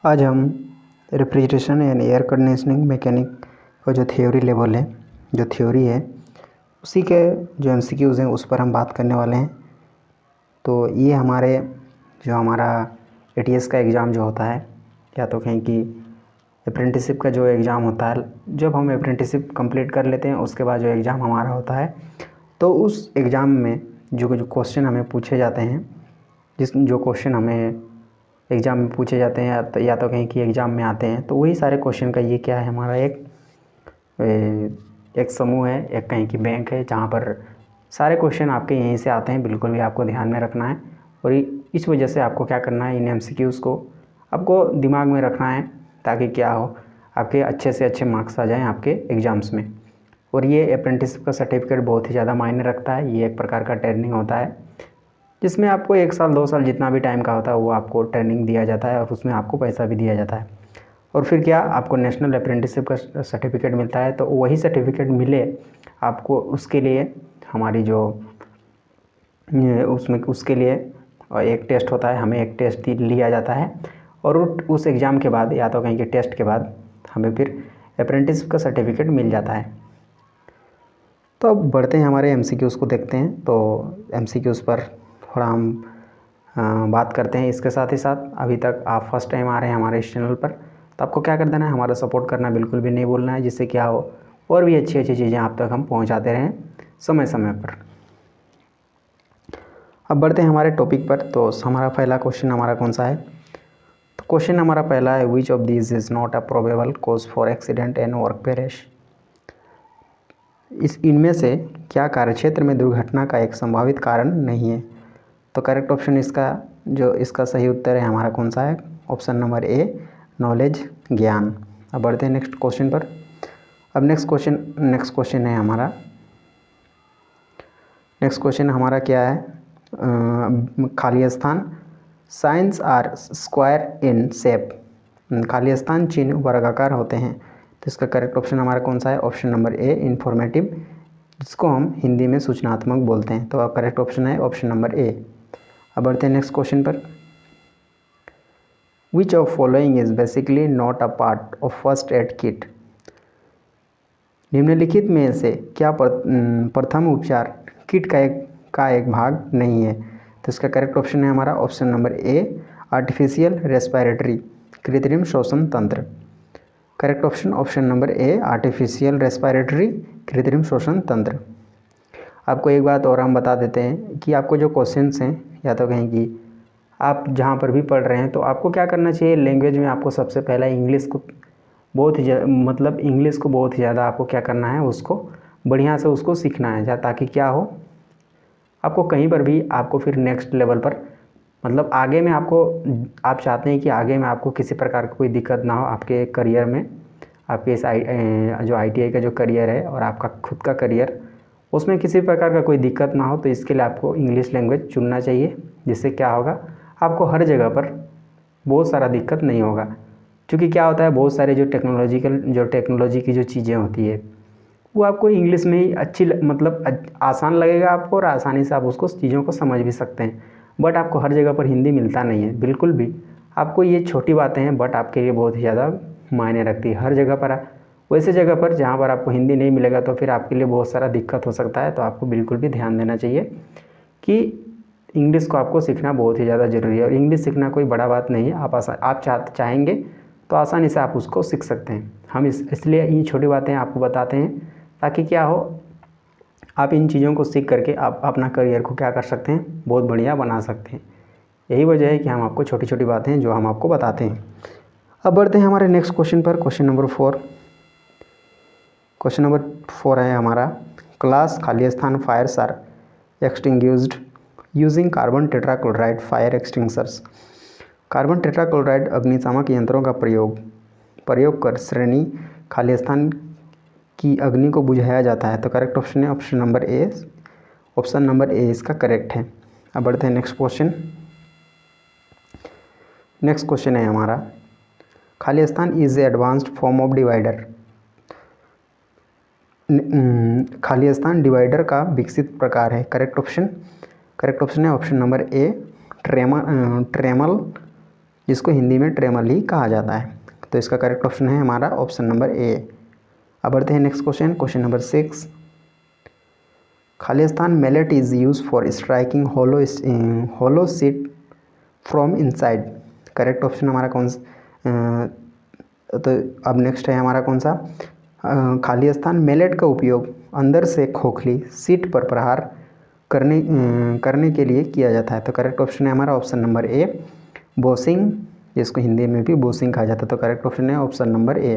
आज हम refrigeration and air conditioning mechanic का जो थ्योरी लेवल है, जो थ्योरी है, उसी के जो एमसीक्यूज़ हैं उस पर हम बात करने वाले हैं। तो ये हमारा एटीएस का एग्ज़ाम जो होता है, या तो कहें कि अप्रेंटिसशिप का जो एग्ज़ाम होता है, जब हम अप्रेंटिसशिप कंप्लीट कर लेते हैं उसके बाद जो एग्ज़ाम हमारा होता है, तो उस एग्ज़ाम में जो क्वेश्चन हमें पूछे जाते हैं, जो क्वेश्चन हमें एग्ज़ाम में पूछे जाते हैं या तो कहीं कि एग्ज़ाम में आते हैं, तो वही सारे क्वेश्चन का ये क्या है, हमारा एक समूह है, एक कहीं की बैंक है, जहाँ पर सारे क्वेश्चन आपके यहीं से आते हैं। बिल्कुल भी आपको ध्यान में रखना है, और इस वजह से आपको क्या करना है, इन एमसीक्यूज़ को आपको दिमाग में रखना है, ताकि क्या हो, आपके अच्छे से अच्छे मार्क्स आ जाएँ आपके एग्ज़ाम्स में। और ये अप्रेंटिसशिप का सर्टिफिकेट बहुत ही ज़्यादा मायने रखता है। ये एक प्रकार का ट्रेनिंग होता है, जिसमें आपको 1 साल 2 साल जितना भी टाइम का होता है वो आपको ट्रेनिंग दिया जाता है, और उसमें आपको पैसा भी दिया जाता है। और फिर क्या, आपको नेशनल अप्रेंटिसशिप का सर्टिफिकेट मिलता है। तो वही सर्टिफिकेट मिले आपको, उसके लिए हमारी जो उसके लिए एक टेस्ट होता है, हमें एक टेस्ट लिया जाता है, और उस एग्ज़ाम के बाद या तो कहीं के टेस्ट के बाद हमें फिर अप्रेंटिसशिप का सर्टिफिकेट मिल जाता है। तो अब बढ़ते हैं, हमारे एमसीक्यूज़ को देखते हैं। तो एमसीक्यूज़ पर थोड़ा हम बात करते हैं। इसके साथ ही साथ अभी तक आप फर्स्ट टाइम आ रहे हैं हमारे इस चैनल पर, तो आपको क्या कर देना है, हमारा सपोर्ट करना बिल्कुल भी नहीं भूलना है, जिससे क्या हो और भी अच्छी अच्छी चीज़ें आप तक हम पहुंचाते रहें समय समय पर। अब बढ़ते हैं हमारे टॉपिक पर। तो हमारा पहला क्वेश्चन हमारा कौन सा है, तो क्वेश्चन हमारा पहला है, which of this is not a probable cause for accident and work perish. इनमें से क्या कार्यक्षेत्र में दुर्घटना का एक संभावित कारण नहीं है। तो करेक्ट ऑप्शन इसका सही उत्तर है हमारा कौन सा है, ऑप्शन नंबर ए, नॉलेज, ज्ञान। अब बढ़ते हैं नेक्स्ट क्वेश्चन पर। अब नेक्स्ट क्वेश्चन है हमारा, क्या है, खाली स्थान signs are square in shape. खाली स्थान चिन्ह वर्गाकार होते हैं। तो इसका करेक्ट ऑप्शन हमारा कौन सा है, ऑप्शन नंबर ए, इन्फॉर्मेटिव, जिसको हम हिंदी में सूचनात्मक बोलते हैं। तो करेक्ट ऑप्शन है ऑप्शन नंबर ए। अब बढ़ते हैं नेक्स्ट क्वेश्चन पर। Which of following is basically not a part of first aid kit. निम्नलिखित में से क्या प्रथम उपचार किट का एक भाग नहीं है। तो इसका करेक्ट ऑप्शन है हमारा option number A, artificial respiratory, कृत्रिम श्वसन तंत्र। Correct option number A, artificial respiratory, कृत्रिम श्वसन तंत्र। आपको एक बात और हम बता देते हैं कि आपको जो क्वेश्चंस हैं, या तो कहें कि आप जहाँ पर भी पढ़ रहे हैं, तो आपको क्या करना चाहिए, लैंग्वेज में आपको सबसे पहला इंग्लिश को बहुत ही ज़्यादा आपको क्या करना है, उसको बढ़िया से उसको सीखना है, ताकि क्या हो, आपको कहीं पर भी आपको फिर नेक्स्ट लेवल पर मतलब आगे में आप चाहते हैं कि आगे में आपको किसी प्रकार की कोई दिक्कत ना हो आपके करियर में, आपके इस जो आईटीआई का जो करियर है और आपका खुद का करियर, उसमें किसी प्रकार का कोई दिक्कत ना हो। तो इसके लिए आपको इंग्लिश लैंग्वेज चुनना चाहिए, जिससे क्या होगा, आपको हर जगह पर बहुत सारा दिक्कत नहीं होगा। क्योंकि क्या होता है, बहुत सारे जो टेक्नोलॉजी की जो चीज़ें होती है, वो आपको इंग्लिश में ही आसान लगेगा आपको, और आसानी से आप उसको चीज़ों को समझ भी सकते हैं। बट आपको हर जगह पर हिंदी मिलता नहीं है, बिल्कुल भी। आपको ये छोटी बातें हैं, बट आपके लिए बहुत ही ज़्यादा मायने रखती है हर जगह पर। वैसे जगह पर जहाँ पर आपको हिंदी नहीं मिलेगा, तो फिर आपके लिए बहुत सारा दिक्कत हो सकता है। तो आपको बिल्कुल भी ध्यान देना चाहिए कि इंग्लिश को आपको सीखना बहुत ही ज़्यादा ज़रूरी है। और इंग्लिश सीखना कोई बड़ा बात नहीं है, आप चाहेंगे तो आसानी से आप उसको सीख सकते हैं। हम इसलिए ये छोटी बातें आपको बताते हैं, ताकि क्या हो, आप इन चीज़ों को सीख करके आप अपना करियर को क्या कर सकते हैं, बहुत बढ़िया बना सकते हैं। यही वजह है कि हम आपको छोटी छोटी बातें जो हम आपको बताते हैं। अब बढ़ते हैं हमारे नेक्स्ट क्वेश्चन पर। क्वेश्चन नंबर 4 है हमारा, क्लास खाली स्थान fires are extinguished using carbon tetrachloride fire extinguishers. Carbon tetrachloride अग्निशामक यंत्रों का प्रयोग कर श्रेणी खाली स्थान की अग्नि को बुझाया जाता है। तो करेक्ट ऑप्शन है ऑप्शन नंबर ए इसका करेक्ट है। अब बढ़ते हैं नेक्स्ट क्वेश्चन है हमारा, खाली स्थान is a advanced form of divider. खाली स्थान डिवाइडर का विकसित प्रकार है। करेक्ट ऑप्शन है ऑप्शन नंबर ए, ट्रेमल जिसको हिंदी में ट्रेमल ही कहा जाता है। तो इसका करेक्ट ऑप्शन है हमारा ऑप्शन नंबर ए। अब बढ़ते हैं नेक्स्ट क्वेश्चन, क्वेश्चन नंबर 6। खालिस्तान mallet is use for striking hollow sheet from inside. Correct option हमारा कौन सा? तो अब नेक्स्ट है हमारा कौन सा? खालिस्तान मैलेट का उपयोग अंदर से खोखली सीट पर प्रहार करने के लिए किया जाता है। तो करेक्ट ऑप्शन है हमारा ऑप्शन नंबर ए, बोसिंग, जिसको हिंदी में भी बोसिंग कहा जाता है। तो करेक्ट ऑप्शन है ऑप्शन नंबर ए।